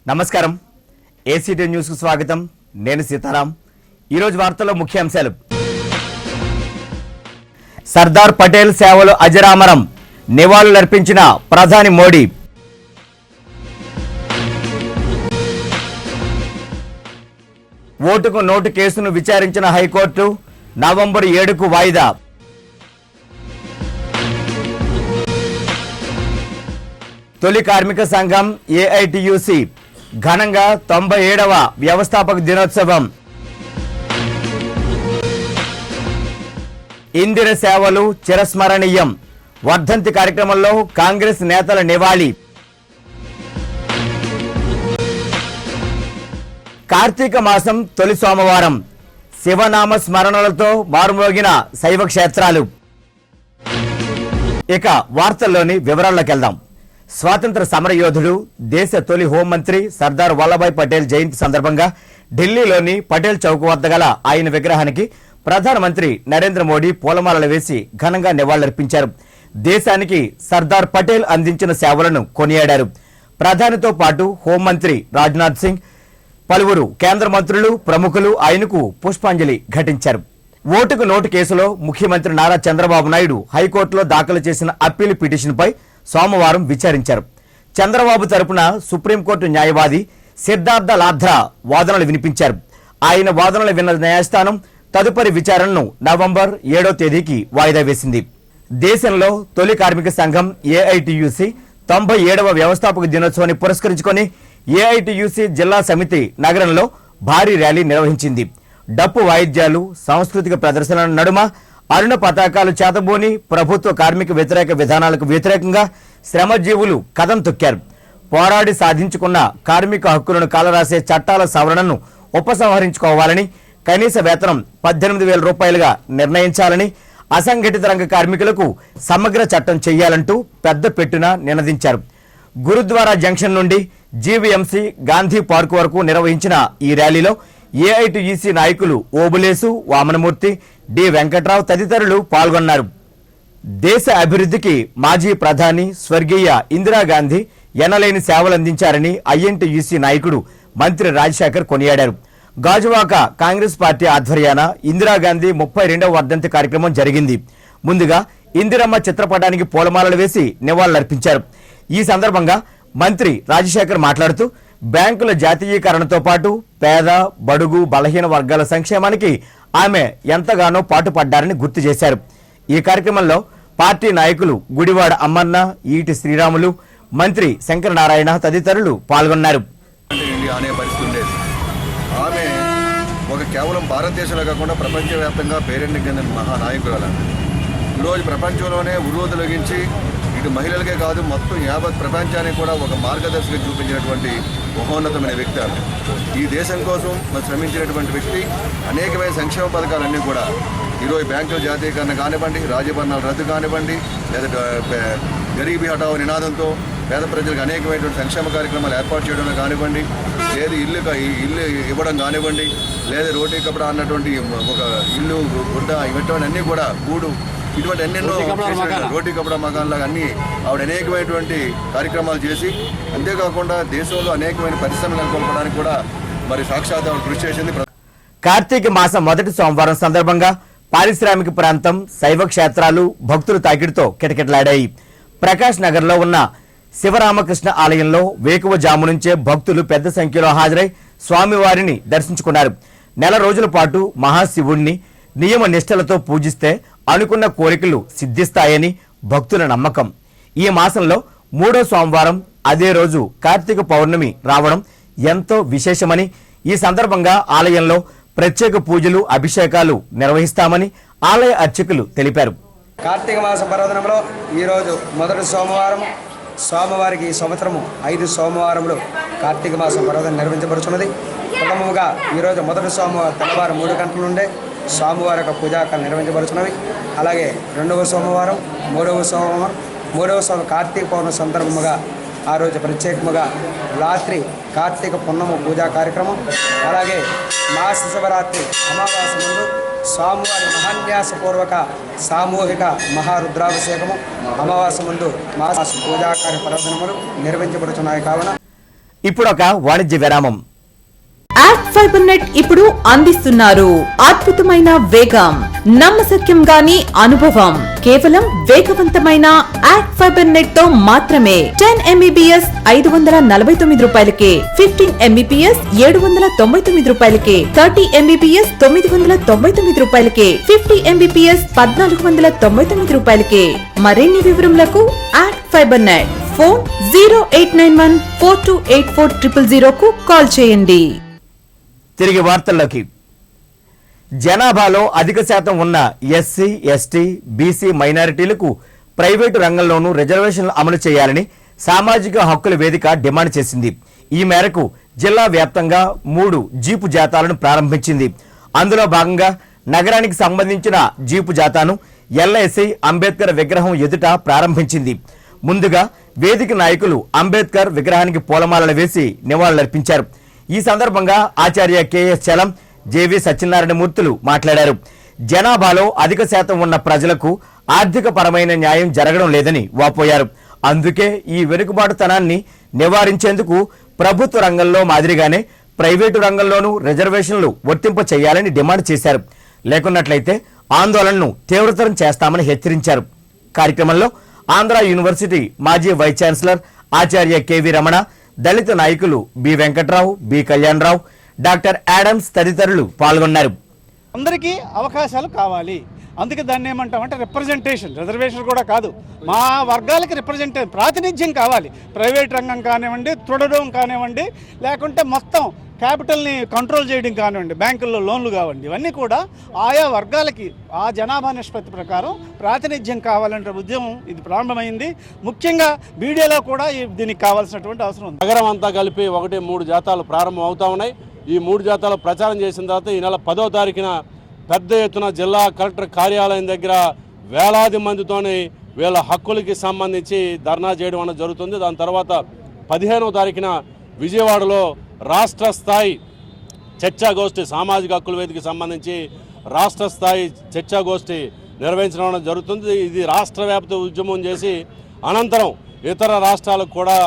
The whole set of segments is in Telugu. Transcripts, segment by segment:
నమస్కారం. ఏసీటీ న్యూస్ కు స్వాగతం. నేను సీతారాం. ఈరోజు వార్తల్లో ముఖ్యాంశాలు. సర్దార్ పటేల్ సేవలు అజరామరం, నివాళులర్పించిన ప్రధాని మోడీ. ఓటుకు నోటు కేసును విచారించిన హైకోర్టు, నవంబర్ 7కు వాయిదా. తొలి కార్మిక సంఘం ఏఐటియుసి ఘనంగా 97వ వ్యవస్థాపక దినోత్సవం. ఇందిర సేవలు చిరస్మరణీయం, వర్ధంతి కార్యక్రమంలో కాంగ్రెస్ నేతల నివాళి. కార్తీక మాసం తొలి సోమవారం, శివనామ స్మరణలతో మారుమోగిన శైవ క్షేత్రాలు. ఇక వార్తల్లోని వివరాల్లోకి వెళ్దాం. స్వాతంత్ర సమరయోధుడు, దేశ తొలి హోంమంత్రి సర్దార్ వల్లభాయ్ పటేల్ జయంతి సందర్భంగా ఢిల్లీలోని పటేల్ చౌక్ వద్ద గల ఆయన విగ్రహానికి ప్రధానమంత్రి నరేంద్ర మోడీ పూలమాలలు వేసి ఘనంగా నివాళులర్పించారు. దేశానికి సర్దార్ పటేల్ అందించిన సేవలను కొనియాడారు. ప్రధానితో పాటు హోంమంత్రి రాజ్నాథ్ సింగ్, పలువురు కేంద్ర మంత్రులు, ప్రముఖులు ఆయనకు పుష్పాంజలి ఘటించారు. ఓటుకు నోటు కేసులో ముఖ్యమంత్రి నారా చంద్రబాబు నాయుడు హైకోర్టులో దాఖలు చేసిన అప్పీలు పిటిషన్పై సోమవారం విచారించారు. చంద్రబాబు తరపున సుప్రీంకోర్టు న్యాయవాది సిద్ధార్థ లాధ్రా వాదనలు వినిపించారు. ఆయన వాదనలు విన్న న్యాయస్థానం తదుపరి విచారణను నవంబర్ 7వ తేదీకి వాయిదా వేసింది. దేశంలో తొలి కార్మిక సంఘం ఏఐటియుసి 97వ వ్యవస్థాపక దినోత్సవాన్ని పురస్కరించుకొని ఏఐటియుసి జిల్లా సమితి నగరంలో భారీ ర్యాలీ నిర్వహించింది. డప్పు వాయిద్యాలు, సాంస్కృతిక ప్రదర్శనల నడుమ అరుణ పతాకాలు చేతబోని ప్రభుత్వ కార్మిక వ్యతిరేక విధానాలకు వ్యతిరేకంగా శ్రమజీవులు కదం తొక్కారు. పోరాడి సాధించుకున్న కార్మిక హక్కులను కాలరాసే చట్టాల సవరణను ఉపసంహరించుకోవాలని, కనీస వేతనం 18,000 రూపాయలుగా నిర్ణయించాలని, అసంఘటిత రంగ కార్మికులకు సమగ్ర చట్టం చేయాలంటూ పెద్ద పెట్టున నినదించారు. గురుద్వారా జంక్షన్ నుండి జీవీఎంసీ గాంధీ పార్క్ వరకు నిర్వహించిన ఈ ర్యాలీలో ఏఐటియుసి నాయకులు ఓబులేసు, వామనమూర్తి, డి వెంకట్రావు తదితరులు పాల్గొన్నారు. దేశ అభివృద్ధికి మాజీ ప్రధాని స్వర్గీయ ఇందిరాగాంధీ ఎనలేని సేవలందించారని ఐఎన్టీయూసీ నాయకుడు మంత్రి రాజశేఖర్ కొనియాడారు. గాజువాక కాంగ్రెస్ పార్టీ ఆధ్వర్యాన ఇందిరాగాంధీ 32వ వర్ధంతి కార్యక్రమం జరిగింది. ముందుగా ఇందిరమ్మ చిత్రపటానికి పూలమాలలు వేసి నివాళులర్పించారు. ఈ సందర్భంగా మంత్రి రాజశేఖర్ మాట్లాడుతూ బ్యాంకుల జాతీయీకరణతో పాటు పేద, బడుగు, బలహీన వర్గాల సంక్షేమానికి ఆమె ఎంతగానో పాటుపడ్డారని గుర్తు చేశారు. ఈ కార్యక్రమంలో పార్టీ నాయకులు గుడివాడ అమ్మన్న, ఈటి శ్రీరాములు, మంత్రి శంకరనారాయణ తదితరులు పాల్గొన్నారు. ఆమె ఒక కేవలం భారతదేశంలో కాకుండా ప్రపంచవ్యాప్తంగా పేరెంట్ చెందిన మహానాయకురాలు. ఈరోజు ప్రపంచంలోనే ఉరువు తొలగించి ఇటు మహిళలకే కాదు మొత్తం యావత్ ప్రపంచానికి కూడా ఒక మార్గదర్శకం చూపించినటువంటి మహోన్నతమైన వ్యక్తి ఆమె. ఈ దేశం కోసం శ్రమించినటువంటి వ్యక్తి. అనేకమైన సంక్షేమ పథకాలన్నీ కూడా ఈరోజు బ్యాంకుల జాతీయకరణ కానివ్వండి, రాజభరణాల రద్దు కానివ్వండి, లేదా గరీబీ హఠావో నినాదంతో పేద ప్రజలకు అనేకమైనటువంటి సంక్షేమ కార్యక్రమాలు ఏర్పాటు చేయడం కానివ్వండి, లేదు ఇల్లు ఇవ్వడం కానివ్వండి, లేదా రోటీ కపడా అన్నటువంటి ఒక ఇల్లు గుడ్డ ఇటువంటి అన్నీ కూడా గూడు ఇటువంటి ఎన్నెన్నో రోటీ కపడా మకాన్లాగా అన్నీ ఆవిడ అనేకమైనటువంటి కార్యక్రమాలు చేసి, అంతేకాకుండా దేశంలో అనేకమైన పరిశ్రమలు నెలకొల్పడానికి కూడా మరి సాక్షాత్ ఆవిడ కృషి చేసింది. కార్తీక మాసం మొదటి సోమవారం సందర్భంగా పారిశ్రామిక ప్రాంతం, శైవ క్షేత్రాలు భక్తుల తాకిడితో కిటకిటలాడాయి. ప్రకాష్ నగర్ లో ఉన్న శివరామకృష్ణ ఆలయంలో వేకువజాము నుంచే భక్తులు పెద్ద సంఖ్యలో హాజరై స్వామివారిని దర్శించుకున్నారు. నెల రోజుల పాటు మహాశివుణ్ణి నియమ నిష్టలతో పూజిస్తే అనుకున్న కోరికలు సిద్ధిస్తాయని భక్తుల నమ్మకం. ఈ మాసంలో 3వ సోమవారం అదే రోజు కార్తీక పౌర్ణమి రావడం ఎంతో విశేషమని, ఈ సందర్భంగా ఆలయంలో ప్రత్యేక పూజలు, అభిషేకాలు నిర్వహిస్తామని ఆలయ అర్చకులు తెలిపారు. కార్తీక మాస పర్వదినంలో ఈరోజు మొదటి సోమవారం. స్వామివారికి ఈ సంవత్సరము 5 సోమవారములు కార్తీక మాసం పర్వదినం నిర్వహించబడుతున్నది. ప్రథమముగా ఈరోజు మొదటి సోమవారం తెల్లవారు 3 గంటల నుండే స్వామివారి యొక్క పూజాకాలు నిర్వహించబడుతున్నవి. అలాగే 2వ సోమవారం, 3వ సోమవారం కార్తీక పౌర్ణమి సందర్భముగా ఆ రోజు ప్రత్యేకముగా రాత్రి కార్తీక పున్నము పూజా కార్యక్రమం, అలాగే మాస శివరాత్రి అమావాస్య ముందు స్వామివారి మహాన్యాసపూర్వక సామూహిక మహారుద్రాభిషేకము అమావాస్య ముందు మాస పూజాకార్య పర్వదినములు నిర్వహించబడుతున్నాయి. కావున ఇప్పుడు ఒక వాణిజ్య విరామం. యాక్ట్ ఫైబర్ నెట్ ఇప్పుడు అందిస్తున్నారు అద్భుతమైన వేగం, నమ్మశక్యం గాని అనుభవం. కేవలం వేగవంతమైన యాక్ట్ ఫైబర్ నెట్ తో మాత్రమే 10 MBPS 549 రూపాయలకే, 15 MBPS 799 రూపాయలకే, 30 MBPS 999 రూపాయలకే, 50 MBPS 1499 రూపాయలకే. మరిన్ని వివరములకు యాక్ట్ ఫైబర్ నెట్ ఫోన్ 0891 4284 కు కాల్ చేయండి. తిరిగి వార్తల్లోకి. జనాభాలో అధిక శాతం ఉన్న ఎస్సీ, ఎస్టీ, బీసీ మైనారిటీలకు ప్రైవేటు రంగంలోనూ రిజర్వేషన్లు అమలు చేయాలని సామాజిక హక్కుల వేదిక డిమాండ్ చేసింది. ఈ మేరకు జిల్లా వ్యాప్తంగా 3 జీపు జాతాలను ప్రారంభించింది. అందులో భాగంగా నగరానికి సంబంధించిన జీపు జాతాను ఎల్ఐసి అంబేద్కర్ విగ్రహం ఎదుట ప్రారంభించింది. ముందుగా వేదిక నాయకులు అంబేద్కర్ విగ్రహానికి పూలమాలలు వేసి నివాళులర్పించారు. ఈ సందర్భంగా ఆచార్య కెఎస్ చలం, జేవి సత్యనారాయణ మూర్తులు మాట్లాడారు. జనాభాలో అధిక శాతం ఉన్న ప్రజలకు ఆర్థిక పరమైన న్యాయం జరగడం లేదని వాపోయారు. అందుకే ఈ వెనుకబాటుతనాన్ని నివారించేందుకు ప్రభుత్వ రంగంలో మాదిరిగానే ప్రైవేటు రంగంలోనూ రిజర్వేషన్లు వర్తింప చేయాలని డిమాండ్ చేశారు. లేకున్నట్లయితే ఆందోళనను తీవ్రతరం చేస్తామని హెచ్చరించారు. కార్యక్రమంలో ఆంధ్ర యూనివర్సిటీ మాజీ వైస్ ఛాన్సలర్ ఆచార్య కెవి రమణ, దళిత నాయకులు బి వెంకట్రావు, బి కళ్యాణరావు, డాక్టర్ యాడమ్స్ తదితరులు పాల్గొన్నారు. అందరికీ అవకాశాలు కావాలి. అందుకే దాన్ని ఏమంటామంటే రిప్రజెంటేషన్, రిజర్వేషన్ కూడా కాదు, మా వర్గాలకి ప్రాతినిధ్యం కావాలి. ప్రైవేట్ రంగం కానివ్వండి, త్రుడడం కానివ్వండి, లేకుంటే మొత్తం క్యాపిటల్ని కంట్రోల్ చేయడం కానివ్వండి, బ్యాంకుల్లో లోన్లు కావండి, ఇవన్నీ కూడా ఆయా వర్గాలకి ఆ జనాభా నిష్పత్తి ప్రకారం ప్రాతినిధ్యం కావాలంటే ఉద్యమం ఇది ప్రారంభమైంది. ముఖ్యంగా మీడియాలో కూడా దీనికి కావాల్సినటువంటి అవసరం ఉంది. నగరం అంతా కలిపి 1-3 జాతాలు ప్రారంభం అవుతా ఉన్నాయి. ఈ 3 జాతాలు ప్రచారం చేసిన తర్వాత ఈ నెల 10వ తారీఖున పెద్ద ఎత్తున జిల్లా కలెక్టర్ కార్యాలయం దగ్గర వేలాది మందితోని వీళ్ళ హక్కులకి సంబంధించి ధర్నా చేయడం అనేది జరుగుతుంది. దాని తర్వాత 15వ తారీఖున విజయవాడలో రాష్ట్ర స్థాయి చర్చాగోష్ఠి, సామాజిక హక్కుల వేదికకి సంబంధించి రాష్ట్ర స్థాయి చర్చాగోష్ఠి నిర్వహించడం జరుగుతుంది. ఇది రాష్ట్ర వ్యాప్త ఉద్యమం చేసి అనంతరం ఇతర రాష్ట్రాలకు కూడా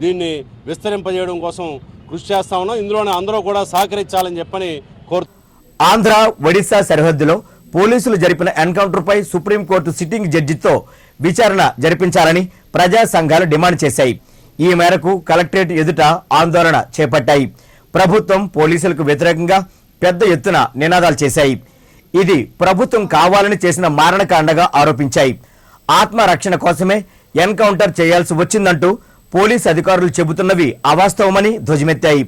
దీన్ని విస్తరింపజేయడం కోసం కృషి చేస్తా ఉన్నాం. ఇందులోనే అందరూ కూడా సహకరించాలని చెప్పని కోరుతున్నాం. ఆంధ్ర, ఒడిశా సరిహద్దులో పోలీసులు జరిపిన ఎన్కౌంటర్పై సుప్రీంకోర్టు సిట్టింగ్ జడ్జితో విచారణ జరిపించాలని ప్రజా సంఘాలు డిమాండ్ చేశాయి. ఈ మేరకు కలెక్టరేట్ ఎదుట ఆందోళన చేపట్టాయి. ప్రభుత్వం పోలీసులకు వ్యతిరేకంగా పెద్ద ఎత్తున నినాదాలు చేశాయి. ఇది ప్రభుత్వం కావాలని చేసిన మారణకాండగా ఆరోపించాయి. ఆత్మరక్షణ కోసమే ఎన్కౌంటర్ చేయాల్సి వచ్చిందంటూ పోలీసు అధికారులు చెబుతున్నవి అవాస్తవమని ధ్వజమెత్తాయి.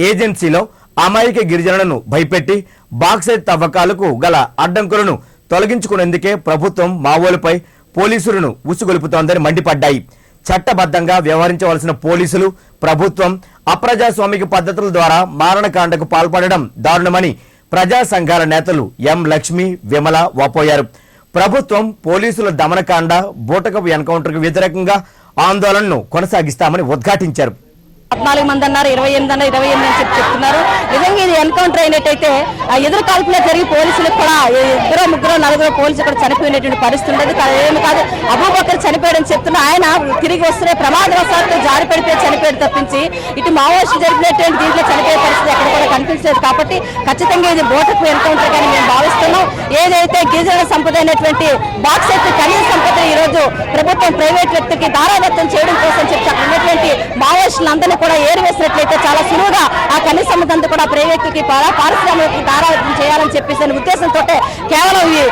ఏజెన్సీలో అమాయక గిరిజనులను భయపెట్టి బాక్సైట్ తవ్వకాలకు గల అడ్డంకులను తొలగించుకునేందుకే ప్రభుత్వం మావోలపై పోలీసులను ఉసుగొలుపుతోందని మండిపడ్డాయి. చట్టబద్ధంగా వ్యవహరించవలసిన పోలీసులు, ప్రభుత్వం అప్రజాస్వామిక పద్ధతుల ద్వారా మారణకాండకు పాల్పడడం దారుణమని ప్రజా సంఘాల నేతలు ఎం లక్ష్మి, విమల వాపోయారు. ప్రభుత్వం పోలీసుల దమనకాండ, బూటకపు ఎన్కౌంటర్కు వ్యతిరేకంగా ఆందోళనను కొనసాగిస్తామని ఉద్ఘాటించారు. 14 మంది అన్నారు, 28 అన్నారు, 28 అని చెప్తున్నారు. నిజంగా ఇది ఎన్కౌంటర్ అయినట్టయితే ఎదురు కాల్పులో జరిగి పోలీసులకు కూడా 2, 3, 4 పోలీసులు కూడా చనిపోయినటువంటి పరిస్థితి ఉండదు. ఏమి కాదు, అబూబకర్ చనిపోయాడని చెప్తున్నా ఆయన తిరిగి వస్తున్న ప్రమాదవశాత్తు జారి పడిపోయి చనిపోయాడు తప్పించి ఇటు మావోయిస్టులు జరిపినటువంటి దీంట్లో చనిపోయే పరిస్థితి ఎక్కడ కూడా కనిపించలేదు. కాబట్టి ఖచ్చితంగా ఇది బోటకు ఎన్కౌంటర్ కానీ మేము భావిస్తున్నాం. ఏదైతే గిరిజన సంపద అయినటువంటి బాక్సైట్ ఖనిజ సంపద ఈ రోజు ప్రభుత్వం ప్రైవేట్ వ్యక్తికి దారాదత్తం చేయడం కోసం చెప్పి అక్కడ ఉన్నటువంటి మావోయిస్టులందరినీ కూడా ఏరివేసినట్లయితే చాలా సులువుగా ఆ ఖనిజ సంపద అంతా కూడా ప్రైవేట్కి పారిశ్రామిక దారాదత్తం చేయాలని చెప్పేసి ఉద్దేశంతో కేవలం ఈ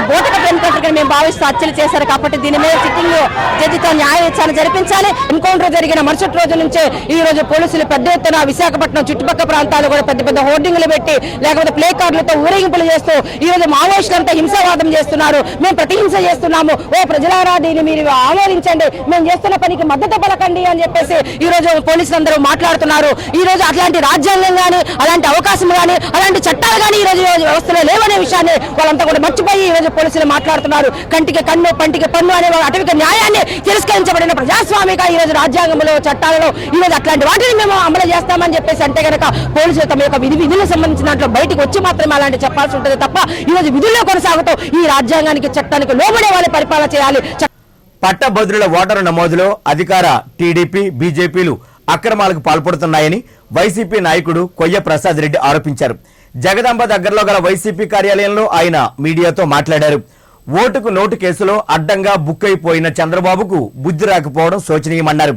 బోటకపు ఎన్కౌంటర్ మేము భావిస్తూ హత్యలు చేశారు. కాబట్టి దీని మీద సిట్టింగ్ జడ్జితో న్యాయ విచారణ జరిపించాలి. ఎన్కౌంటర్ జరిగిన మరుసటి రోజు నుంచే ఈ రోజు పోలీసులు పెద్ద ఎత్తున విశాఖపట్నం చుట్టుపక్కల ప్రాంతాలు కూడా పెద్ద పెద్ద హోర్డింగ్లు పెట్టి లేకపోతే ప్లే కార్డులతో ఊరేగింపులు చేస్తూ ఈ రోజు మావోయిస్టులంతా హింసావాదం చేస్తున్నారు. మేము ప్రతిహింస చేస్తున్నాము, ఓ ప్రజలారా దీన్ని మీరు ఆమోదించండి, మేము చేస్తున్న పనికి మద్దతు పలకండి అని చెప్పేసి ఈ రోజు పోలీసులందరూ మాట్లాడుతున్నారు. ఈ రోజు అట్లాంటి రాజ్యాంగం కానీ, అలాంటి అవకాశం కానీ, అలాంటి చట్టాలు కానీ ఈ రోజు వ్యవస్థలో లేవనే విషయాన్ని వాళ్ళంతా కూడా మర్చిపోయి ఈ రోజు పోలీసులు మాట్లాడుతున్నారు. కంటికి కన్ను, పంటికి పన్ను అనే అటవిక న్యాయాన్ని తిరస్కరించబడిన ప్రజాస్వామిక ఈ రోజు రాజ్యాంగంలో, చట్టాలలో ఈ రోజు అట్లాంటి వాటిని మేము అమలు చేస్తామని చెప్పేసి అంటే కనుక పోలీసులు తమ యొక్క విధులకు సంబంధించిన దాంట్లో బయటకు వచ్చి మాత్రమే అలాంటి చెప్పాల్సి ఉంటుంది తప్ప ఈ రోజు విధుల్లో కొనసాగుతూ ఈ రాజ్యాంగానికి, చట్టానికి లోబడే వాళ్ళు పరిపాలన చేయాలి. పట్టభద్రుల ఓటరు నమోదులో అధికార టీడీపీ, బీజేపీలు అక్రమాలకు పాల్పడుతున్నాయని వైసీపీ నాయకుడు కొయ్య ప్రసాద్ రెడ్డి ఆరోపించారు. జగదాంబ దగ్గరలో గల వైసీపీ కార్యాలయంలో ఆయన మీడియాతో మాట్లాడారు. ఓటుకు నోటు కేసులో అడ్డంగా బుక్ అయిపోయిన చంద్రబాబుకు బుద్ధి రాకపోవడం శోచనీయమన్నారు.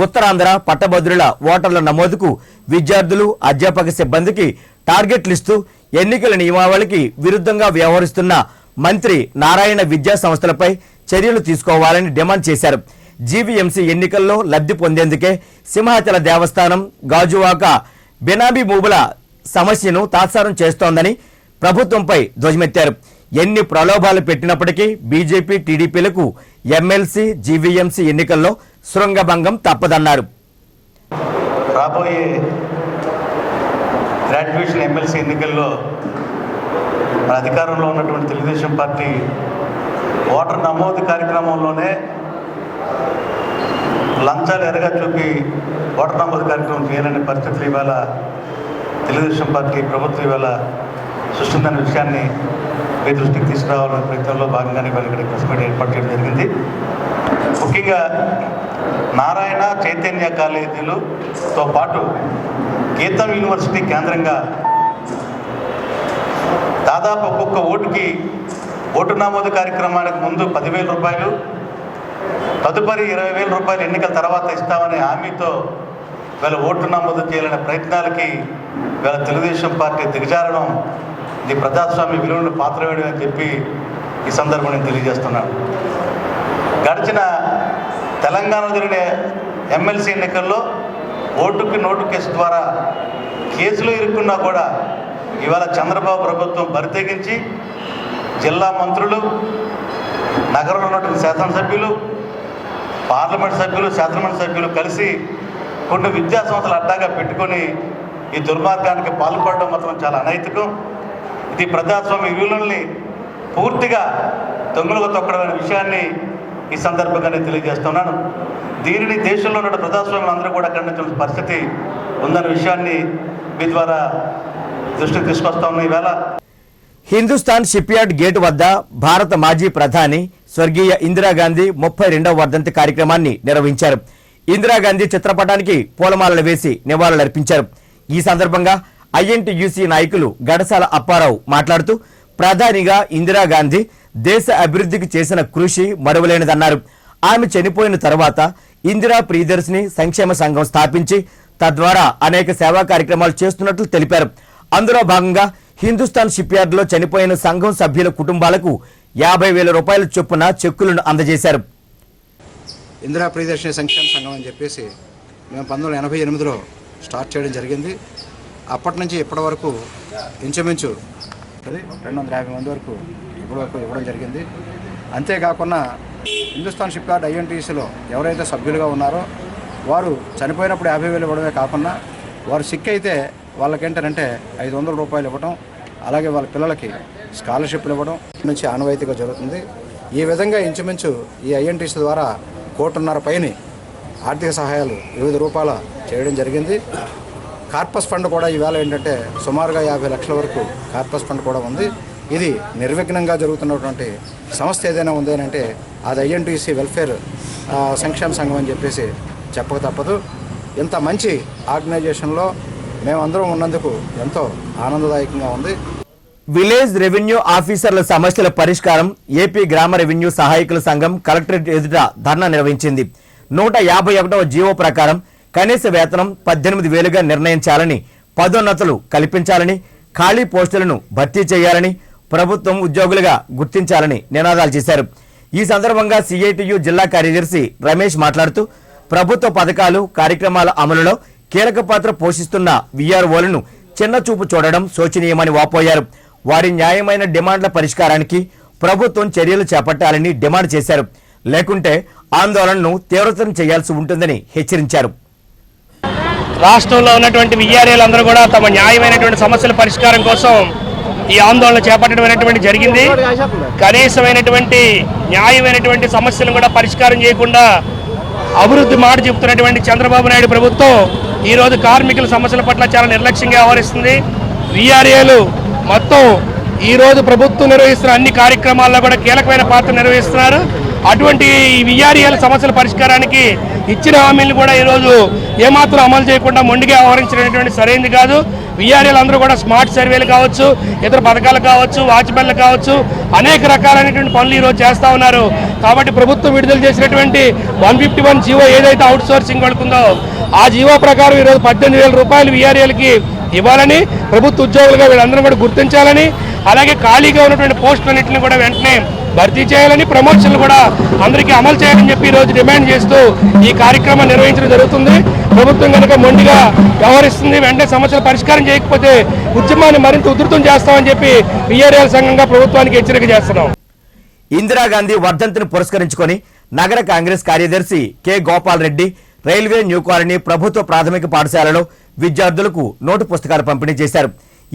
ఉత్తరాంధ్ర పట్టభద్రుల ఓటర్ల నమోదుకు విద్యార్థులు, అధ్యాపక సిబ్బందికి టార్గెట్లు ఇస్తూ ఎన్నికల నియమావళికి విరుద్ధంగా వ్యవహరిస్తున్న మంత్రి నారాయణ విద్యా సంస్థలపై చర్యలు తీసుకోవాలని డిమాండ్ చేశారు. జీవీఎంసీ ఎన్నికల్లో లబ్ధి పొందేందుకే సింహాచల దేవస్థానం గాజువాక బెనామీ భూముల సమస్యను తాత్సారం చేస్తోందని ప్రభుత్వంపై ధ్వజమెత్తారు. ఎన్ని ప్రలోభాలు పెట్టినప్పటికీ బీజేపీ, టీడీపీలకు ఎమ్మెల్సీ, జీవీఎంసీ ఎన్నికల్లో శృంగభంగం తప్పదన్నారు. రాబోయే గ్రాడ్యుయేషన్ ఎమ్మెల్సీ ఎన్నికల్లో మన అధికారంలో ఉన్నటువంటి తెలుగుదేశం పార్టీ ఓటర్ నమోదు కార్యక్రమంలోనే లంచాలు ఎరగా చూపి ఓటర్ నమోదు కార్యక్రమం చేయాలనే పరిస్థితులు ఇవాళ తెలుగుదేశం పార్టీ ప్రభుత్వం ఇవాళ సృష్టించిన విషయాన్ని మీ దృష్టికి తీసుకురావాలనే ప్రయత్నంలో భాగంగానే ఇవాళ ఇక్కడ ప్రెస్ మీట్ ఏర్పాటు చేయడం జరిగింది. ముఖ్యంగా నారాయణ చైతన్య కాలేజీలతో పాటు గీతం యూనివర్సిటీ కేంద్రంగా దాదాపు ఒక్కొక్క ఓటుకి ఓటు నమోదు కార్యక్రమానికి ముందు 10,000 రూపాయలు, తదుపరి 20,000 రూపాయలు ఎన్నికల తర్వాత ఇస్తామనే హామీతో వీళ్ళ ఓటు నమోదు చేయాలనే ప్రయత్నాలకి వీళ్ళ తెలుగుదేశం పార్టీ దిగజారడం, ఇది ప్రజాస్వామ్య విలువలను పాత్ర వేయడం అని చెప్పి ఈ సందర్భం నేను తెలియజేస్తున్నాను. గడిచిన తెలంగాణలో జరిగిన ఎమ్మెల్సీ ఎన్నికల్లో ఓటుకి నోటు కేసు ద్వారా కేసులు ఇరుక్కున్నా కూడా ఇవాళ చంద్రబాబు ప్రభుత్వం బరితెగించి జిల్లా మంత్రులు, నగరంలో ఉన్నటువంటి శాసనసభ్యులు, పార్లమెంట్ సభ్యులు, శాసనమండలి సభ్యులు కలిసి కొన్ని విద్యా సంస్థలు అడ్డాగా పెట్టుకొని ఈ దుర్మార్గానికి పాల్పడడం మాత్రం చాలా అనైతికం. ఇది ప్రజాస్వామ్య విలువల్ని పూర్తిగా దొంగలుగా తొక్కడం అనే విషయాన్ని ఈ సందర్భంగా నేను తెలియజేస్తున్నాను. దీనిని దేశంలో ఉన్న ప్రజాస్వామ్యం అందరూ కూడా ఖండించిన పరిస్థితి ఉందన్న విషయాన్ని మీ ద్వారా దృష్టికి తీసుకొస్తా ఉన్న ఈవేళ హిందుస్థాన్ షిప్ యార్డ్ గేటు వద్ద భారత మాజీ ప్రధాని స్వర్గీయ ఇందిరాగాంధీ 32వ వర్ధంతి కార్యక్రమాన్ని నిర్వహించారు. ఇందిరాగాంధీ చిత్రపటానికి పూలమాలలు వేసి నివాళులర్పించారు. ఈ సందర్భంగా ఐఎన్టీయూసీ నాయకులు గడసాల అప్పారావు మాట్లాడుతూ ప్రధానిగా ఇందిరాగాంధీ దేశ అభివృద్ధికి చేసిన కృషి మరువలేనిదన్నారు. ఆమె చనిపోయిన తర్వాత ఇందిరా ప్రియదర్శిని సంక్షేమ సంఘం స్థాపించి తద్వారా అనేక సేవా కార్యక్రమాలు చేస్తున్నట్లు తెలిపారు. అందులో భాగంగా హిందుస్థాన్ షిప్ యార్డ్లో చనిపోయిన సంఘం సభ్యుల కుటుంబాలకు 50,000 రూపాయల చొప్పున చెక్కులను అందజేశారు. ఇందిరా ప్రియదర్శిని సంక్షేమ సంఘం అని చెప్పేసి మేము 1988లో స్టార్ట్ చేయడం జరిగింది. అప్పటి నుంచి ఇప్పటి వరకు ఇంచుమించు 250 మంది వరకు ఇప్పటివరకు ఇవ్వడం జరిగింది. అంతేకాకుండా హిందుస్థాన్ షిప్ యార్డ్ ఐఎన్టీసీలో ఎవరైతే సభ్యులుగా ఉన్నారో వారు చనిపోయినప్పుడు 50,000 ఇవ్వడమే కాకుండా వారు సిక్ అయితే వాళ్ళకేంటంటే 500 రూపాయలు ఇవ్వడం, అలాగే వాళ్ళ పిల్లలకి స్కాలర్షిప్లు ఇవ్వడం నుంచి ఆనవాయితీగా జరుగుతుంది. ఈ విధంగా ఇంచుమించు ఈ ఐఎన్టీసీ ద్వారా 1.5 పైన ఆర్థిక సహాయాలు వివిధ రూపాల చేయడం జరిగింది. కార్పస్ ఫండ్ కూడా ఈవేళ ఏంటంటే సుమారుగా 50 లక్షల వరకు కార్పస్ ఫండ్ కూడా ఉంది. ఇది నిర్విఘ్నంగా జరుగుతున్నటువంటి సంస్థ ఏదైనా ఉంది అని అంటే అది ఐఎన్టీసీ వెల్ఫేర్ సంక్షేమ సంఘం అని చెప్పేసి చెప్పక తప్పదు. ఇంత మంచి ఆర్గనైజేషన్లో మేమందరం ఉన్నందుకు ఎంతో ఆనందదాయకంగా ఉంది. విలేజ్ రెవెన్యూ ఆఫీసర్ల సమస్యల పరిష్కారం ఏపీ గ్రామ రెవెన్యూ సహాయకుల సంఘం కలెక్టరేట్ ఎదుట ధర్నా నిర్వహించింది. 151వ జీవో ప్రకారం కనీస వేతనం 18,000గా నిర్ణయించాలని, పదోన్నతులు కల్పించాలని, ఖాళీ పోస్టులను భర్తీ చేయాలని, ప్రభుత్వం ఉద్యోగులుగా గుర్తించాలని నినాదాలు చేశారు. ఈ సందర్భంగా సిఐటియు జిల్లా కార్యదర్శి రమేష్ మాట్లాడుతూ ప్రభుత్వ పథకాలు, కార్యక్రమాల అమలులో కీలక పాత్ర పోషిస్తున్న వీఆర్ఓలను చిన్నచూపు చూడడం శోచనీయమని వాపోయారు. వారి న్యాయమైన డిమాండ్ల పరిష్కారానికి ప్రభుత్వం చర్యలు చేపట్టాలని డిమాండ్ చేశారు. లేకుంటే ఆందోళనను తీవ్రతరం చేయాల్సి ఉంటుందని హెచ్చరించారు. రాష్ట్రంలో ఉన్నటువంటి విఆర్ఏలు అందరూ కూడా తమ న్యాయమైనటువంటి సమస్యల పరిష్కారం కోసం ఈ ఆందోళన చేపట్టడం జరిగింది. కనీసమైనటువంటి న్యాయమైనటువంటి సమస్యలను కూడా పరిష్కారం చేయకుండా అభివృద్ధి మాట చెబుతున్నటువంటి చంద్రబాబు నాయుడు ప్రభుత్వం ఈరోజు కార్మికుల సమస్యల పట్ల చాలా నిర్లక్ష్యంగా వ్యవహరిస్తుంది. విఆర్ఏలు మొత్తం ఈరోజు ప్రభుత్వం నిర్వహిస్తున్న అన్ని కార్యక్రమాల్లో కూడా కీలకమైన పాత్ర నిర్వహిస్తున్నారు. అటువంటి విఆర్ఏల సమస్యల పరిష్కారానికి ఇచ్చిన హామీలను కూడా ఈరోజు ఏమాత్రం అమలు చేయకుండా మొండిగా వ్యవహరించినటువంటి సరైనది కాదు. విఆర్ఏలు అందరూ కూడా స్మార్ట్ సర్వేలు కావచ్చు, ఇతర పథకాలు కావచ్చు, వాచ్మెన్లు కావచ్చు, అనేక రకాలైనటువంటి పనులు ఈరోజు చేస్తూ ఉన్నారు. కాబట్టి ప్రభుత్వం విడుదల చేసినటువంటి 151 జీవో ఏదైతే అవుట్ సోర్సింగ్ ఉందో ఆ జీవో ప్రకారం ఈరోజు 18,000 రూపాయలు విఆర్ఏలకి ఇవ్వాలని, ప్రభుత్వ ఉద్యోగులుగా వీళ్ళందరూ కూడా గుర్తించాలని, అలాగే ఖాళీగా ఉన్నటువంటి పోస్టులన్నింటినీ కూడా వెంటనే భర్తీ చేయాలని, ప్రమోషన్లు కూడా అందరికీ అమలు చేయాలని చెప్పి ఈరోజు డిమాండ్ చేస్తూ ఈ కార్యక్రమం నిర్వహించడం జరుగుతుంది. ప్రభుత్వం కనుక మొండిగా వ్యవహరిస్తుంది, వెంటనే సమస్యలు పరిష్కారం చేయకపోతే ఉద్యమాన్ని మరింత ఉధృతం చేస్తామని చెప్పి విఆర్ఏల సంఘంగా ప్రభుత్వానికి హెచ్చరిక చేస్తున్నాం. ఇందిరాగాంధీ వర్ధంతిని పురస్కరించుకొని నగర కాంగ్రెస్ కార్యదర్శి K Gopal Reddy railway new colony ప్రభుత్వ ప్రాథమిక పాఠశాలలో విద్యార్థులకు నోటు పుస్తకాలు పంపిణీ చేశారు.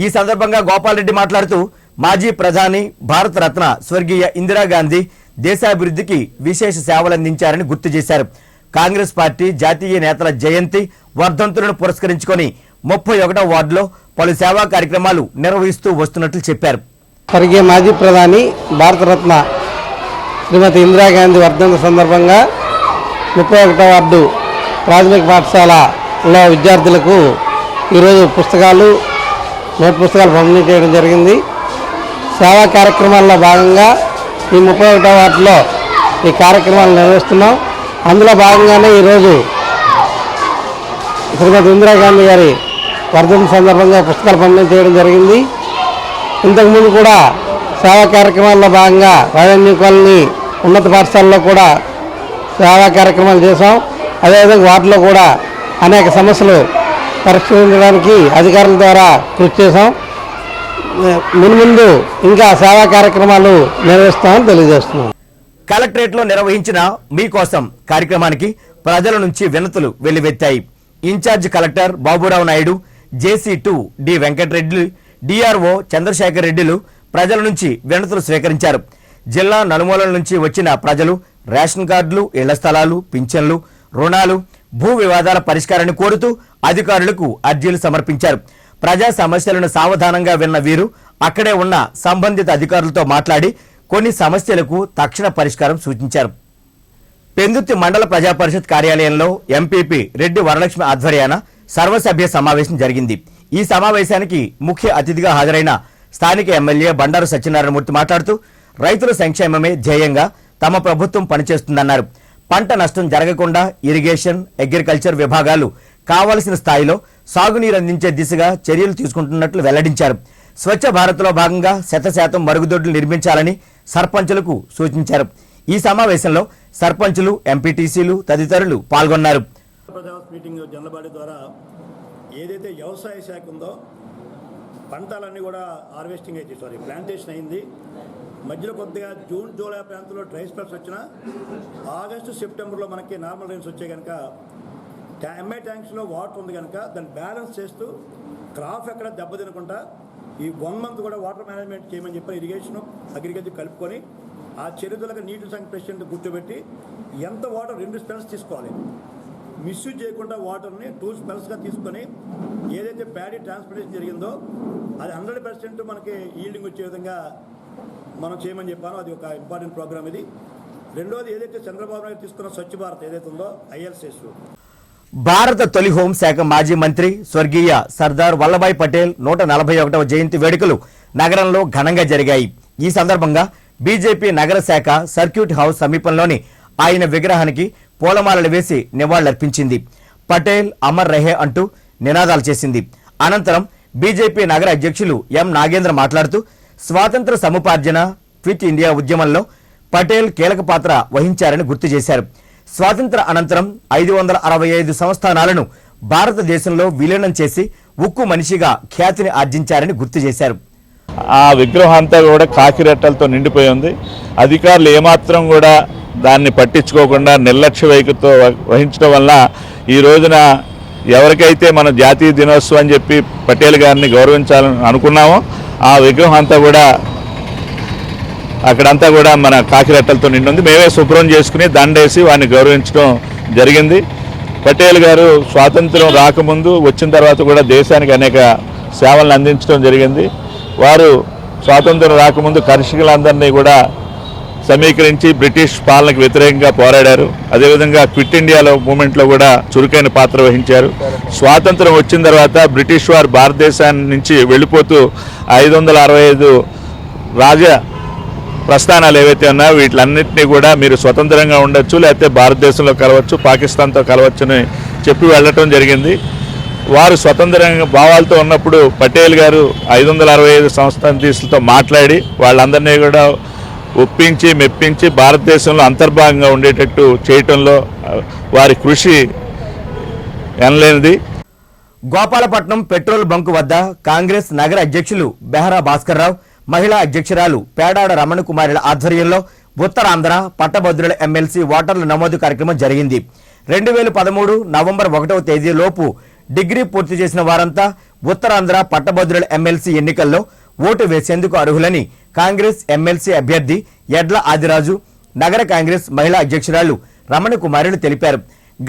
ఈ సందర్భంగా గోపాల్ రెడ్డి మాట్లాడుతూ మాజీ ప్రధాని భారతరత్న స్వర్గీయ ఇందిరాగాంధీ దేశాభివృద్ధికి విశేష సేవలందించారని గుర్తు చేశారు. కాంగ్రెస్ పార్టీ జాతీయ నేతల జయంతి వర్ధంతులను పురస్కరించుకొని 31వ వార్డులో పలు సేవా కార్యక్రమాలు నిర్వహిస్తూ వస్తున్నట్లు చెప్పారు. స్వర్గీయ మాజీ ప్రధాని భారతరత్న శ్రీమతి ఇందిరాగాంధీ వర్ధంతి సందర్భంగా 31వ వార్డు ప్రాథమిక పాఠశాలలో విద్యార్థులకు ఈరోజు నోట్ పుస్తకాలు పంపిణీ చేయడం జరిగింది. సేవా కార్యక్రమాల్లో భాగంగా ఈ 31వ వార్డులో ఈ కార్యక్రమాలు నిర్వహిస్తున్నాం. అందులో భాగంగానే ఈరోజు శ్రీమతి ఇందిరాగాంధీ గారి వర్ధంతి సందర్భంగా పుస్తకాలు పంపిణీ చేయడం జరిగింది. ఇంతకుముందు కూడా సేవా కార్యక్రమాల్లో భాగంగా రైల్వే కాలనీ ఉన్నత పాఠశాలలో కూడా సేవా కార్యక్రమాలు చేశాం. అదేవిధంగా వాటిలో కూడా అనేక సమస్యలు పరిష్కరించడానికి అధికారుల ద్వారా కృషి చేశాం. మున్ముందు ఇంకా సేవా కార్యక్రమాలు నిర్వహిస్తామని తెలియజేస్తున్నాం. కలెక్టరేట్లో నిర్వహించిన మీకోసం కార్యక్రమానికి ప్రజల నుంచి వినతులు వెల్లువెత్తాయి. In charge collector Baburao Naidu, JC two D Venkatareddy, DRO Chandrasekhar రెడ్డిలు ప్రజల నుంచి వినతులు స్వీకరించారు. జిల్లా నలుమూలల నుంచి వచ్చిన ప్రజలు రేషన్ కార్డులు, ఇళ్ల స్థలాలు, పింఛన్లు, రుణాలు, భూ వివాదాల పరిష్కారాన్ని కోరుతూ అధికారులకు అర్జీలు సమర్పించారు. ప్రజా సమస్యలను సావధానంగా విన్న వీరు అక్కడే ఉన్న సంబంధిత అధికారులతో మాట్లాడి కొన్ని సమస్యలకు తక్షణ పరిష్కారం సూచించారు. పెందుర్తి మండల ప్రజా పరిషత్ కార్యాలయంలో ఎంపీపీ రెడ్డి వరలక్ష్మి ఆధ్వర్యాన సర్వసభ్య సమావేశం జరిగింది. ఈ సమావేశానికి ముఖ్య అతిథిగా హాజరైన స్థానిక ఎమ్మెల్యే బండారు సత్యనారాయణమూర్తి మాట్లాడుతూ రైతుల సంక్షేమమే ధ్యేయంగా తమ ప్రభుత్వం పనిచేస్తుందన్నారు. పంట నష్టం జరగకుండా ఇరిగేషన్, అగ్రికల్చర్ విభాగాలు కావలసిన స్థాయిలో సాగునీరు అందించే దిశగా చర్యలు తీసుకుంటున్నట్లు వెల్లడించారు. స్వచ్ఛ భారత్లో భాగంగా 100% మరుగుదొడ్లు నిర్మించాలని సర్పంచులకు సూచించారు. ఈ సమావేశంలో సర్పంచులు, ఎంపీటీసీలు తదితరులు పాల్గొన్నారు. ఏదైతే వ్యవసాయ శాఖ ఉందో పంటలన్నీ కూడా హార్వెస్టింగ్ అయితే ప్లాంటేషన్ అయింది. మధ్యలో కొద్దిగా జూన్ జూలై ప్రాంతంలో డ్రై స్పెల్స్ వచ్చినా ఆగస్టు సెప్టెంబర్లో మనకి నార్మల్ రైన్స్ వచ్చాయి కనుక ఎంఐ ట్యాంక్స్లో వాటర్ ఉంది కనుక దాన్ని బ్యాలెన్స్ చేస్తూ క్రాప్ ఎక్కడ దెబ్బతినకుండా ఈ 1 మంత్ కూడా వాటర్ మేనేజ్మెంట్ చేయమని చెప్పి ఇరిగేషన్, అగ్రికల్చర్ కలుపుకొని ఆ చెరువులకు నీటి సంఖ్య ప్రెసిడెంట్ కూర్చోబెట్టి ఎంత వాటర్ 2 స్పెల్స్ తీసుకోవాలి, మిస్యూజ్ చేయకుండా వాటర్ని 2 స్పెల్స్గా తీసుకొని ఏదైతే ప్యాడీ ట్రాన్స్పోర్టేషన్ జరిగిందో అది 100% మనకి ఈల్డింగ్ వచ్చే విధంగా మనం చేయమని చెప్పాను. అది ఒక ఇంపార్టెంట్ ప్రోగ్రామ్ ఇది. రెండోది ఏదైతే చంద్రబాబు నాయుడు తీసుకున్న స్వచ్ఛ భారత్ ఏదైతే ఉందో ILCS, భారత తొలి హోంశాఖ మాజీ మంత్రి స్వర్గీయ సర్దార్ వల్లభాయ్ పటేల్ 141వ జయంతి వేడుకలు నగరంలో ఘనంగా జరిగాయి. ఈ సందర్భంగా బీజేపీ నగర శాఖ సర్క్యూట్ హౌస్ సమీపంలోని ఆయన విగ్రహానికి పూలమాలలు వేసి నివాళులర్పించింది. పటేల్ అమర్ రహే అంటూ నినాదాలు చేసింది. అనంతరం బీజేపీ నగర అధ్యక్షులు ఎం నాగేంద్ర మాట్లాడుతూ స్వాతంత్ర సముపార్జన, క్విట్ ఇండియా ఉద్యమంలో పటేల్ కీలక పాత్ర వహించారని గుర్తు చేశారు. స్వాతంత్ర అనంతరం 565 సంస్థానాలను భారతదేశంలో విలీనం చేసి ఉక్కు మనిషిగా ఖ్యాతిని ఆర్జించారని గుర్తు చేశారు. ఆ విగ్రహం అంతా కూడా కాకిరెట్టలతో నిండిపోయి ఉంది. అధికారులు ఏమాత్రం కూడా దాన్ని పట్టించుకోకుండా నిర్లక్ష్య వైఖరితో వహించడం వల్ల ఈ రోజున ఎవరికైతే మన జాతీయ దినోత్సవం అని చెప్పి పటేల్ గారిని గౌరవించాలని అనుకున్నామో ఆ విగ్రహం అంతా కూడా అక్కడంతా కూడా మన కాకిరెట్టలతో నిండి ఉంది. మేమే శుభ్రం చేసుకుని దండేసి వారిని గౌరవించడం జరిగింది. పటేల్ గారు స్వాతంత్రం రాకముందు, వచ్చిన తర్వాత కూడా దేశానికి అనేక సేవలను అందించడం జరిగింది. వారు స్వాతంత్రం రాకముందు కర్షకులందరినీ కూడా సమీకరించి బ్రిటిష్ పాలనకు వ్యతిరేకంగా పోరాడారు. అదేవిధంగా క్విట్ ఇండియాలో మూమెంట్లో కూడా చురుకైన పాత్ర వహించారు. స్వాతంత్రం వచ్చిన తర్వాత బ్రిటిష్ వారు భారతదేశాన్ని నుంచి వెళ్ళిపోతూ 565 రాజ ప్రస్థానాలు ఏవైతే ఉన్నాయో వీటిలన్నింటినీ కూడా మీరు స్వతంత్రంగా ఉండొచ్చు, లేకపోతే భారతదేశంలో కలవచ్చు, పాకిస్తాన్తో కలవచ్చు అని చెప్పి వెళ్ళటం జరిగింది. వారు స్వతంత్రంగా భావాలతో ఉన్నప్పుడు పటేల్ గారు 565 సంస్థానీయులతో మాట్లాడి వాళ్ళందరినీ కూడా ఒప్పించి మెప్పించి భారతదేశంలో అంతర్భాగంగా ఉండేటట్టు చేయటంలో వారి కృషి ఎనలేనిది. గోపాలపట్నం పెట్రోల్ బంకు వద్ద కాంగ్రెస్ నగర అధ్యక్షులు బెహరా భాస్కర్ రావు, మహిళా అధ్యక్షురాలు పేడాడ రమణ కుమారుల ఆధ్వర్యంలో ఉత్తరాంధ్ర పట్టభద్రుల ఎమ్మెల్సీ ఓటర్ల నమోదు కార్యక్రమం జరిగింది. 2013 నవంబర్ 1వ తేదీలోపు డిగ్రీ పూర్తి చేసిన వారంతా ఉత్తరాంధ్ర పట్టభద్రుల ఎమ్మెల్సీ ఎన్నికల్లో ఓటు వేసేందుకు అర్హులని కాంగ్రెస్ ఎమ్మెల్సీ అభ్యర్థి ఎడ్ల ఆదిరాజు, నగర కాంగ్రెస్ మహిళా అధ్యక్షురాలు రమణ కుమారులు తెలిపారు.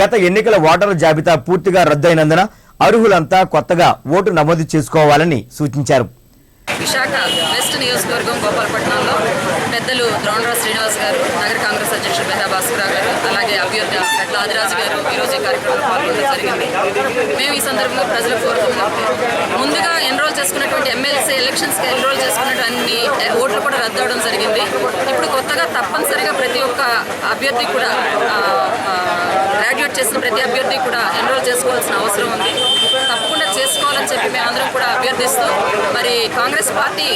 గత ఎన్నికల ఓటర్ల జాబితా పూర్తిగా రద్దయినందున అర్హులంతా కొత్తగా ఓటు నమోదు చేసుకోవాలని సూచించారు. విశాఖ వెస్ట్ నియోజకవర్గం గోపాలపట్నంలో పెద్దలు ద్రోణరావు శ్రీనివాస్ గారు, నగర కాంగ్రెస్ అధ్యక్షుడు బెహరా భాస్కర్ గారు, అలాగే అభ్యర్థి ఎడ్ల ఆదిరాజు గారు ఈరోజు ఈ కార్యక్రమంలో పాల్గొనడం జరిగింది. మేము ఈ సందర్భంగా ప్రజలు కోరుతున్నట్టు ముందుగా ఎన్రోల్ చేసుకున్నటువంటి ఎమ్మెల్సీ ఎలక్షన్స్కి ఎన్రోల్ చేసుకున్నట్టు అన్ని ఓట్లు కూడా రద్దు అవడం జరిగింది. ఇప్పుడు కొత్తగా తప్పనిసరిగా ప్రతి ఒక్క అభ్యర్థి కూడా గ్రాడ్యుయేట్ చేసిన ప్రతి అభ్యర్థి కూడా ఎన్రోల్ చేసుకోవాల్సిన అవసరం ఉంది. తప్పకుండా చేసుకోవాలని చెప్పి మేమందరం కూడా అభ్యర్థిస్తూ మరి కాంగ్రెస్ పార్టీ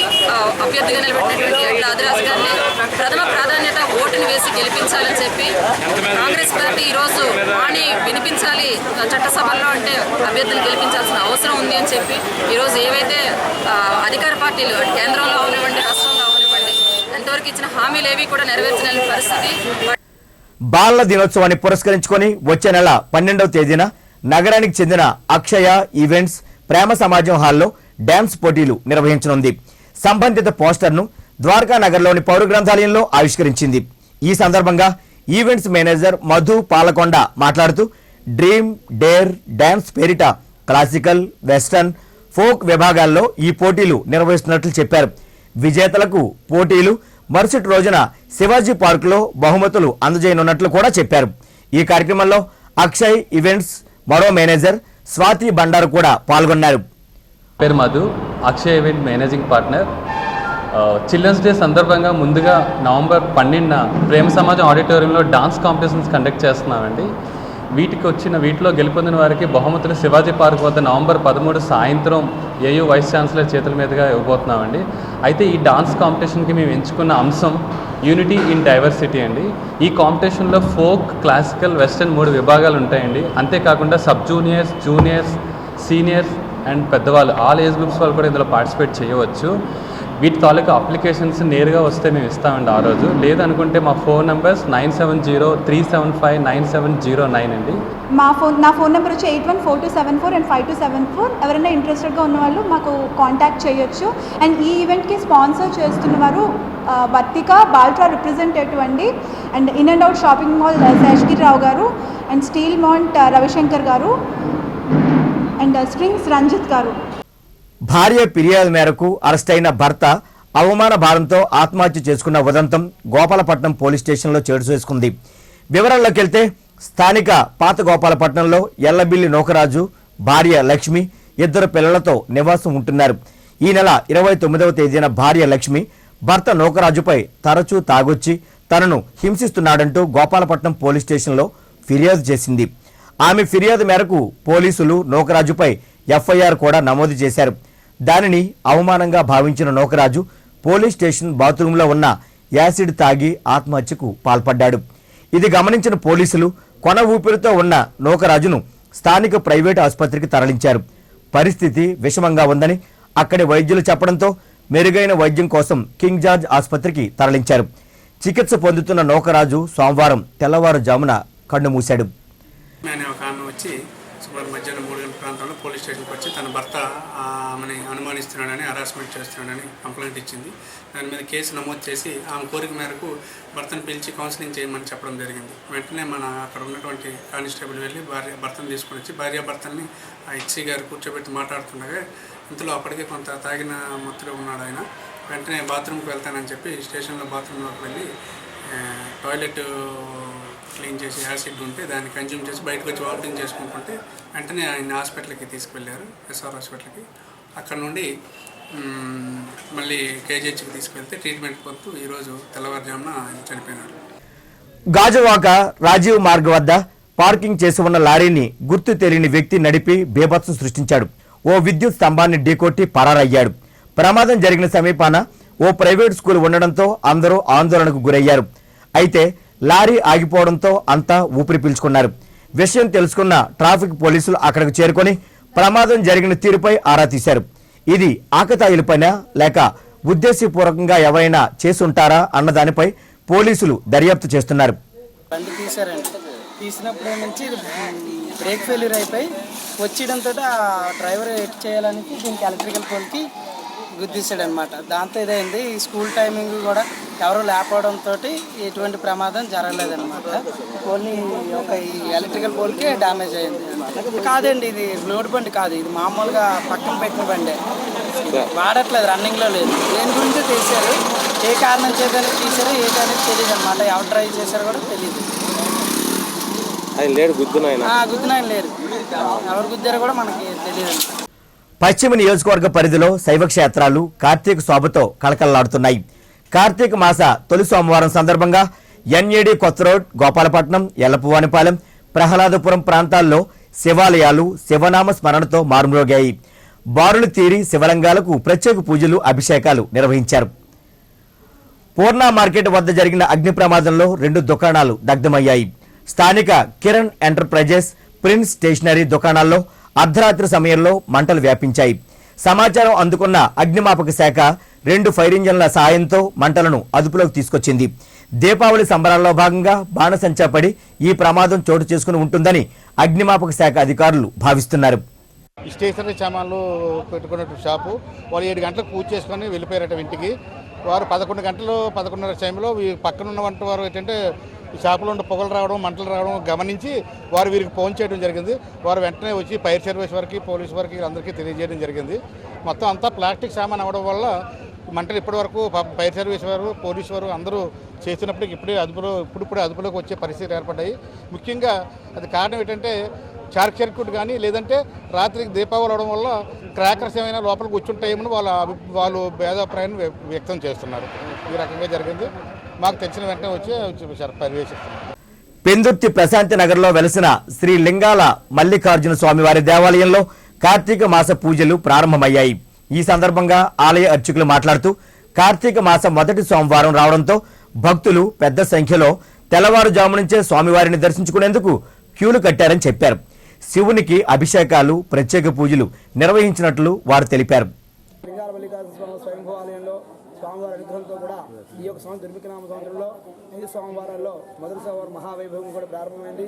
అభ్యర్థిగా నిలబెట్టినటువంటి ఎడ్ల ఆదిరాజు గారిని ప్రథమ ప్రాధాన్యత ఓటును వేసి గెలిపించాలని చెప్పి కాంగ్రెస్ పార్టీ ఈరోజు వాణి వినిపించాలి చట్టసభల్లో, అంటే అభ్యర్థిని గెలిపించాల్సిన అవసరం ఉంది అని చెప్పి ఈరోజు ఏవైతే అధికార పార్టీలు కేంద్రంలో అవనివ్వండి, రాష్ట్రంలో అవనివ్వండి, ఎంతవరకు ఇచ్చిన హామీలు ఏవి కూడా నెరవేర్చలేని పరిస్థితి. బాలల దినోత్సవాన్ని పురస్కరించుకొని వచ్చే నెల 12వ తేదీన నగరానికి చెందిన అక్షయ ఈవెంట్స్ ప్రేమ సమాజం హాల్లో డ్యాన్స్ పోటీలు నిర్వహించనుంది. సంబంధిత పోస్టర్ను ద్వారకా నగర్లోని పౌర గ్రంథాలయంలో ఆవిష్కరించింది. ఈ సందర్భంగా ఈవెంట్స్ మేనేజర్ మధు పాలకొండ మాట్లాడుతూ డ్రీమ్, డేర్, డ్యాన్స్ పేరిట క్లాసికల్, వెస్టర్న్, ఫోక్ విభాగాల్లో ఈ పోటీలు నిర్వహిస్తున్నట్లు చెప్పారు. విజేతలకు పోటీలు మరుసటి రోజున శివాజీ పార్కులో బహుమతులు అందజేయనున్నట్లు కూడా చెప్పారు. ఈ కార్యక్రమంలో అక్షయ్ ఈవెంట్స్ మరో మేనేజర్ స్వాతి బండారు కూడా పాల్గొన్నారు. పేరు Madhu, Akshay event managing partner. Children's day సందర్భంగా ముందుగా నవంబర్ 12న ప్రేమ సమాజం ఆడిటోరియంలో డాన్స్ కాంపిటీషన్స్ కండక్ట్ చేస్తున్నామండి. వీటిలో గెలుపొందిన వారికి బహుమతులు శివాజీ పార్క్ వద్ద నవంబర్ 13 సాయంత్రం ఏయూ వైస్ ఛాన్సలర్ చేతుల మీదుగా ఇవ్వబోతున్నామండి. అయితే ఈ డాన్స్ కాంపిటీషన్కి మేము ఎంచుకున్న అంశం యూనిటీ ఇన్ డైవర్సిటీ అండి. ఈ కాంపిటీషన్లో ఫోక్, క్లాసికల్, వెస్టర్న్ 3 విభాగాలు ఉంటాయండి. అంతేకాకుండా sub juniors, juniors, seniors and పెద్దవాళ్ళు ఆల్ ఏజ్ గ్రూప్స్ వాళ్ళు కూడా ఇందులో పార్టిసిపేట్ చేయవచ్చు. వీటి తాలూకా అప్లికేషన్స్ నేరుగా వస్తే మేము ఇస్తామండి ఆ రోజు. లేదనుకుంటే మా ఫోన్ నెంబర్స్ 9703759709 అండి. నా ఫోన్ నెంబర్ వచ్చి 814274 and 5274. ఎవరైనా ఇంట్రెస్టెడ్గా ఉన్న వాళ్ళు మాకు కాంటాక్ట్ చేయొచ్చు. అండ్ ఈ ఈవెంట్కి స్పాన్సర్ చేస్తున్నవారు వర్తిక బాల్ట్రా రిప్రజెంటేటివ్ అండి. And in and out shopping mall Seshagiri Rao garu, and steel mount Ravishankar గారు, అండ్ స్ట్రింగ్స్ రంజిత్ గారు. భార్య ఫిర్యాదు మేరకు అరెస్టైన భర్త అవమాన భారంతో ఆత్మహత్య చేసుకున్న ఉదంతం గోపాలపట్నం పోలీస్ స్టేషన్లో చోటు చేసుకుంది. వివరాల్లోకి వెళ్తే స్థానిక పాత గోపాలపట్నంలో ఎల్లబిల్లి నోకరాజు, భార్య లక్ష్మి 2 పిల్లలతో నివాసం ఉంటున్నారు. ఈ నెల 29వ తేదీన భార్య లక్ష్మి భర్త నోకరాజుపై తరచూ తాగొచ్చి తనను హింసిస్తున్నాడంటూ గోపాలపట్నం పోలీస్ స్టేషన్లో ఫిర్యాదు చేసింది. ఆమె ఫిర్యాదు మేరకు పోలీసులు నోకరాజుపై ఎఫ్ఐఆర్ కూడా నమోదు చేశారు. దానిని అవమానంగా భావించిన నోకరాజు పోలీస్ స్టేషన్ బాత్రూంలో ఉన్న యాసిడ్ తాగి ఆత్మహత్యకు పాల్పడ్డాడు. ఇది గమనించిన పోలీసులు కొన ఊపిరితో ఉన్న నోకరాజును స్థానిక ప్రైవేటు ఆసుపత్రికి తరలించారు. పరిస్థితి విషమంగా ఉందని అక్కడి వైద్యులు చెప్పడంతో మెరుగైన వైద్యం కోసం కింగ్ జార్జ్ ఆసుపత్రికి తరలించారు. చికిత్స పొందుతున్న నోకరాజు సోమవారం తెల్లవారుజామున కన్నుమూశాడు. సుమారు మధ్యాహ్నం 3 గంటల ప్రాంతంలో పోలీస్ స్టేషన్కి వచ్చి తన భర్త ఆమెని అనుమానిస్తున్నాడని, హరాస్మెంట్ చేస్తున్నాడని కంప్లైంట్ ఇచ్చింది. దాని మీద కేసు నమోదు చేసి ఆమె కోరిక మేరకు భర్తను పిలిచి కౌన్సిలింగ్ చేయమని చెప్పడం జరిగింది. వెంటనే అక్కడ ఉన్నటువంటి కానిస్టేబుల్ వెళ్ళి భర్తను తీసుకొని వచ్చి భార్యాభర్తల్ని హెచ్సి గారు కూర్చోబెట్టి మాట్లాడుతుండగా ఇంతలో అప్పటికే కొంత తాగిన మత్తులో ఉన్నాడు ఆయన. వెంటనే బాత్రూమ్కి వెళ్తానని చెప్పి స్టేషన్లో బాత్రూంలోకి వెళ్ళి టాయిలెట్ క్లీన్ చేసి యాసిడ్ ఉంటే దాన్ని కన్జ్యూమ్ చేసి బయటకు వచ్చి వామిటింగ్ చేసుకుంటుంటే వెంటనే ఆయన హాస్పిటల్కి తీసుకువెళ్ళారు, ఎస్ఆర్ హాస్పిటల్కి. అక్కడ నుండి మళ్ళీ కేజీహెచ్కి తీసుకెళ్తే ట్రీట్మెంట్ పొందుతూ ఈరోజు తెల్లవారుజామున ఆయన చనిపోయినారు. గాజువాక రాజీవ్ మార్గ్ వద్ద పార్కింగ్ చేసి ఉన్న లారీని గుర్తు తెలియని వ్యక్తి నడిపి బీభత్సం సృష్టించాడు. ఓ విద్యుత్ స్తంభాన్ని ఢీకొట్టి పరారయ్యాడు. ప్రమాదం జరిగిన సమీపాన ఓ ప్రైవేట్ స్కూల్ ఉండడంతో అందరూ ఆందోళనకు గురయ్యారు. అయితే లారీ ఆగిపోవడంతో అంతా ఊపిరి పీల్చుకున్నారు. విషయం తెలుసుకున్న ట్రాఫిక్ పోలీసులు అక్కడికి చేరుకొని ప్రమాదం జరిగిన తీరుపై ఆరా తీశారు. ఇది ఆకతాయిలపైనా లేక ఉద్దేశపూర్వకంగా ఎవరైనా చేసుంటారా అన్న దానిపై పోలీసులు దర్యాప్తు చేస్తున్నారు. బండి తీశారండి, తీసినప్పుడు నుంచి బ్రేక్ ఫెయిల్యూర్ అయిపోయి వచ్చేయడంతో ఆ డ్రైవర్ ఎట్ చేయాలని దీనికి ఎలక్ట్రికల్ పోల్కి గుద్దేశాడనమాట. దాంతో ఇదైంది. ఈ స్కూల్ టైమింగ్ కూడా ఎవరో లేకపోవడంతో ఎటువంటి ప్రమాదం జరగలేదన్నమాట. ఓన్లీ ఒక ఈ ఎలక్ట్రికల్ పోల్కి డ్యామేజ్ అయింది. కాదండి, ఇది లోడ్ బండి కాదు, ఇది మామూలుగా పక్కన పెట్టిన బండి, వాడట్లేదు, రన్నింగ్లో లేదు. దేని గురించి తీశారు, ఏ కారణం చేతనే తీశారో ఏ కారణం తెలియదు అనమాట. ఎవరు డ్రైవ్ చేశారో కూడా తెలియదు. ఆయన లేడు, గుద్దునాయన లేరు, ఎవరు గుద్దారో కూడా మనకి తెలియదు. పశ్చిమ నియోజకవర్గ పరిధిలో శైవ క్షేత్రాలు కార్తీక శోభతో కళకళలాడుతున్నాయి. కార్తీక మాస తొలి సోమవారం సందర్భంగా ఎన్ఏడి కొత్త రోడ్, గోపాలపట్నం, ఎల్లపువానిపాలెం, ప్రహ్లాదపురం ప్రాంతాల్లో శివాలయాలు శివనామ స్మరణతో మారుమ్రోగాయి. బారులు తీరి శివలింగాలకు ప్రత్యేక పూజలు, అభిషేకాలు నిర్వహించారు. పూర్ణ మార్కెట్ వద్ద జరిగిన అగ్ని ప్రమాదంలో 2 దుకాణాలు దగ్ధమయ్యాయి. స్థానిక కిరణ్ ఎంటర్ప్రైజెస్, ప్రిన్స్ స్టేషనరీ దుకాణాల్లో అర్ధరాత్రి సమయంలో మంటలు వ్యాపించాయి. సమాచారం అందుకున్న అగ్నిమాపక శాఖ 2 ఫైర్ ఇంజన్ల సాయంతో మంటలను అదుపులోకి తీసుకొచ్చింది. దీపావళి సంబరాల్లో భాగంగా బాణసంచా పడి ఈ ప్రమాదం చోటు చేసుకుని ఉంటుందని అగ్నిమాపక శాఖ అధికారులు భావిస్తున్నారు. స్టేషనరీ సామాన్లు పెట్టుకున్న షాపు వాళ్ళు 7 గంటలకు పూజ చేసుకొని వెళ్ళిపోయారట ఇంటికి. వారు 11 గంటలు 11:30 టైంలో పక్కన ఉన్న వంట వారు ఏంటంటే ఈ షాపులో ఉండే పొగలు రావడం, మంటలు రావడం గమనించి వారు వీరికి ఫోన్ చేయడం జరిగింది. వారు వెంటనే వచ్చి ఫైర్ సర్వీస్ వారికి, పోలీసు వారికి అందరికీ తెలియజేయడం జరిగింది. మొత్తం అంతా ప్లాస్టిక్ సామాన్ అవ్వడం వల్ల మంటలు ఇప్పటివరకు ఫైర్ సర్వీస్ వారు, పోలీసు వారు అందరూ చేసినప్పటికీ ఇప్పుడిప్పుడే అదుపులోకి వచ్చే పరిస్థితి ఏర్పడ్డాయి. ముఖ్యంగా అది కారణం ఏంటంటే షార్ట్ సర్క్యూట్ కానీ లేదంటే రాత్రికి దీపావళి అవడం వల్ల క్రాకర్స్ ఏమైనా లోపలికి కూర్చుంటాయేమని వాళ్ళు భేదాభిప్రాయాన్ని వ్యక్తం చేస్తున్నారు. ఈ రకంగా జరిగింది. మాకు తెలిసిన వెంటనే వచ్చి పర్యవేక్షిస్తున్నారు. పెందుర్తి ప్రశాంతి నగర్లో వెలసిన శ్రీ లింగాల మల్లికార్జున స్వామివారి దేవాలయంలో కార్తీక మాస పూజలు ప్రారంభమయ్యాయి. ఈ సందర్భంగా ఆలయ అర్చకులు మాట్లాడుతూ కార్తీక మాసం మొదటి సోమవారం రావడంతో భక్తులు పెద్ద సంఖ్యలో తెల్లవారుజాము నుంచే స్వామివారిని దర్శించుకునేందుకు క్యూలు కట్టారని చెప్పారు. శివునికి అభిషేకాలు, ప్రత్యేక పూజలు నిర్వహించినట్లు వారు తెలిపారు. లింగాల మల్లికార్జున స్వామి స్వయంభూ ఆలయంలో స్వామివారి అనుగ్రహంతో కూడా ఈ యొక్క సంవత్సరం దుర్భిక్షనామ సంవత్సరంలో 5 సోమవారాల్లో మొదటి సోమవారం మహావైభవం కూడా ప్రారంభమైంది.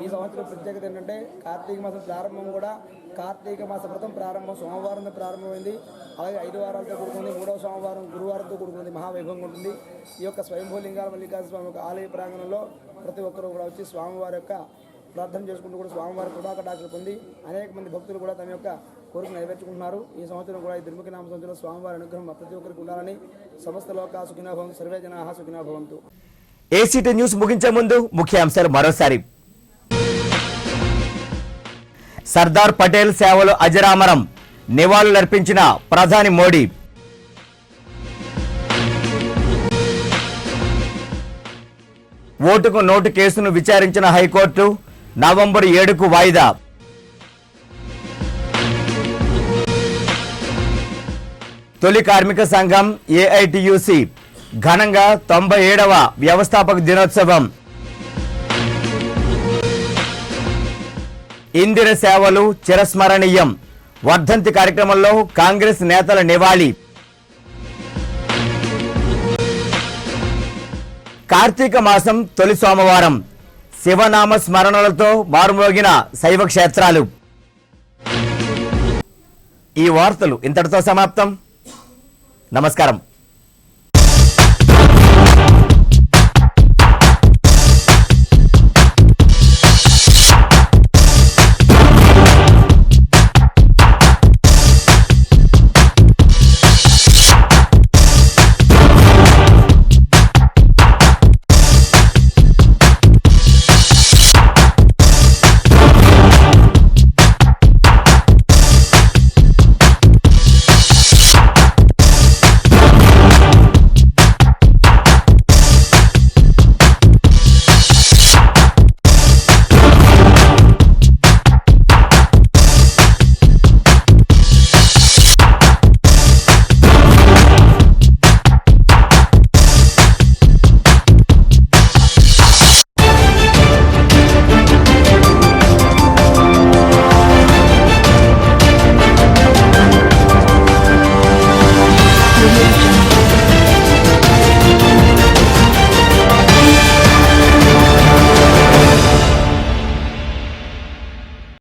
ఈ సంవత్సరం ప్రత్యేకత ఏంటంటే కార్తీక మాసం ప్రారంభం కూడా కార్తీక మాస వ్రతం ప్రారంభం సోమవారంతో ప్రారంభమైంది. అలాగే 5 వారాలతో కూడుకుంది. 3వ సోమవారం గురువారంతో కూడుకుంది మహావైభవం ఉంటుంది. ఈ యొక్క స్వయంభూ లింగాల మల్లికార్జున స్వామి యొక్క ఆలయ ప్రాంగణంలో ప్రతి ఒక్కరూ కూడా వచ్చి స్వామివారి యొక్క ప్రార్థన చేసుకుంటూ కూడా స్వామివారి కృపాకటాక్షలు పొంది అనేక మంది భక్తులు కూడా తమ యొక్క కోరిక నెరవేర్చుకుంటున్నారు. ఈ సంవత్సరం కూడా ఈ దుర్ముఖనామ సంవత్సరంలో స్వామివారి అనుగ్రహం ప్రతి ఒక్కరికి ఉండాలని సమస్త లోకా సుఖినో భవంతు, సర్వే జనాః సుఖినో భవంతు. ఏసీటీ న్యూస్ ముగించే ముందు ముఖ్యాంశాలు మరోసారి. సర్దార్ పటేల్ సేవలు అజరామరం, నివాళులర్పించిన ప్రధాని మోడీ. ఓటుకు నోటు కేసును విచారించిన హైకోర్టు, నవంబర్ 7కు వాయిదా. తొలి కార్మిక సంఘం ఏఐటియుసి ఘనంగా 97వ వ్యవస్థాపక దినోత్సవం. ఇందిర సేవలు చిరస్మరణీయం, వర్ధంతి కార్యక్రమంలో కాంగ్రెస్ నేతల నివాళి. కార్తీక మాసం తొలి సోమవారం, శివనామ స్మరణలతో మారుమోగిన శైవ క్షేత్రాలు. ఈ వార్తలు ఇంతటితో సమాప్తం. నమస్కారం.